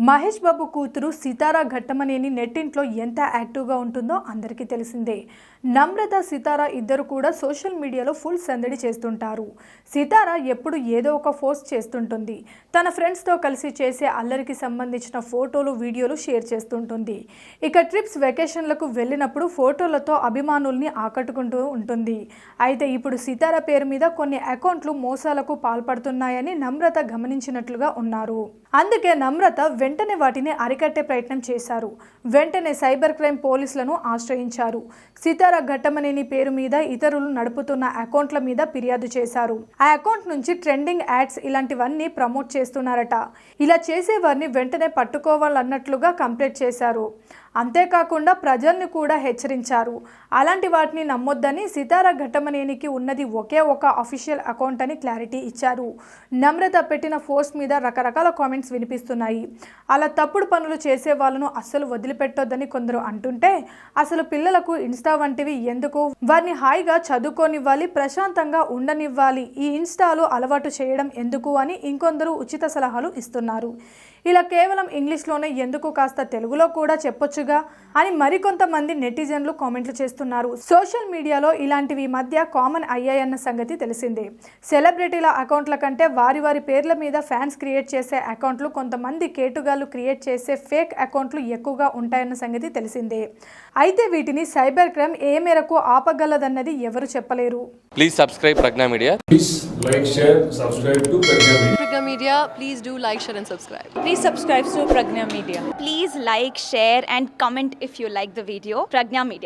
మహేష్ బాబు కూతురు సితారా ఘట్టమనేని నెట్టింట్లో ఎంత యాక్టివ్గా ఉంటుందో అందరికీ తెలిసిందే. నమ్రత సితారా ఇద్దరు కూడా సోషల్ మీడియాలో ఫుల్ సందడి చేస్తుంటారు. సితారా ఎప్పుడు ఏదో ఒక పోస్ట్ చేస్తుంటుంది. తన ఫ్రెండ్స్తో కలిసి చేసే అల్లరికి సంబంధించిన ఫోటోలు వీడియోలు షేర్ చేస్తుంటుంది. ఇక ట్రిప్స్ వెకేషన్లకు వెళ్ళినప్పుడు ఫోటోలతో అభిమానుల్ని ఆకట్టుకుంటూ ఉంటుంది. అయితే ఇప్పుడు సితారా పేరు మీద కొన్ని అకౌంట్లు మోసాలకు పాల్పడుతున్నాయని నమ్రత గమనించినట్లుగా ఉన్నారు. అందుకే నమ్రత వెంటనే వాటిని అరికట్టే ప్రయత్నం చేశారు. వెంటనే సైబర్ క్రైమ్ పోలీసులను ఆశ్రయించారు. సితారా ఘట్టమనేని పేరు మీద ఇతరులు నడుపుతున్న అకౌంట్ల మీద ఫిర్యాదు చేశారు. ఆ అకౌంట్ నుంచి ట్రెండింగ్ యాడ్స్ ఇలాంటివన్నీ ప్రమోట్ చేస్తున్నారట. ఇలా చేసేవారిని వెంటనే పట్టుకోవాలన్నట్లుగా కంప్లైంట్ చేశారు. అంతేకాకుండా ప్రజల్ని కూడా హెచ్చరించారు. అలాంటి వాటిని నమ్మొద్దని, సితారా ఘట్టమనేనికి ఉన్నది ఒకే ఒక అఫీషియల్ అకౌంట్ అని క్లారిటీ ఇచ్చారు. నమ్రత పెట్టిన పోస్ట్ మీద రకరకాల కామెంట్స్ వినిపిస్తున్నాయి. అలా తప్పుడు పనులు చేసే వాళ్ళను అస్సలు వదిలిపెట్టొద్దని కొందరు అంటుంటే, అసలు పిల్లలకు ఇన్స్టా వంటివి ఎందుకు, వారిని హాయిగా చదువుకోనివ్వాలి, ప్రశాంతంగా ఉండనివ్వాలి, ఈ ఇన్స్టాలు అలవాటు చేయడం ఎందుకు అని ఇంకొందరు ఉచిత సలహాలు ఇస్తున్నారు. ఇలా కేవలం ఇంగ్లీష్లోనే ఎందుకు, కాస్త తెలుగులో కూడా చెప్పొచ్చుగా అని మరికొంతమంది నెటిజన్లు కామెంట్లు చేస్తున్నారు. సోషల్ మీడియాలో ఇలాంటివి ఈ మధ్య కామన్ అయ్యాయన్న సంగతి తెలిసిందే. సెలబ్రిటీల అకౌంట్ల కంటే వారి వారి పేర్ల మీద ఫ్యాన్స్ క్రియేట్ చేసే అకౌంట్లు, కొంతమంది కేటుగాళ్ళు క్రియేట్ చేసే ఫేక్ అకౌంట్లు ఎక్కువగా ఉంటాయన్న సంగతి తెలిసిందే. అయితే వీటిని సైబర్ క్రైమ్ ఏ మేరకు ఆపగలదన్నది ఎవరు చెప్పలేరు. Please subscribe Pragna Media. Please like, share, subscribe to Pragna Media. Pragna Media, please do like, share and subscribe. Please subscribe to Pragna Media. Please like, share and comment if you like the video. Pragna Media.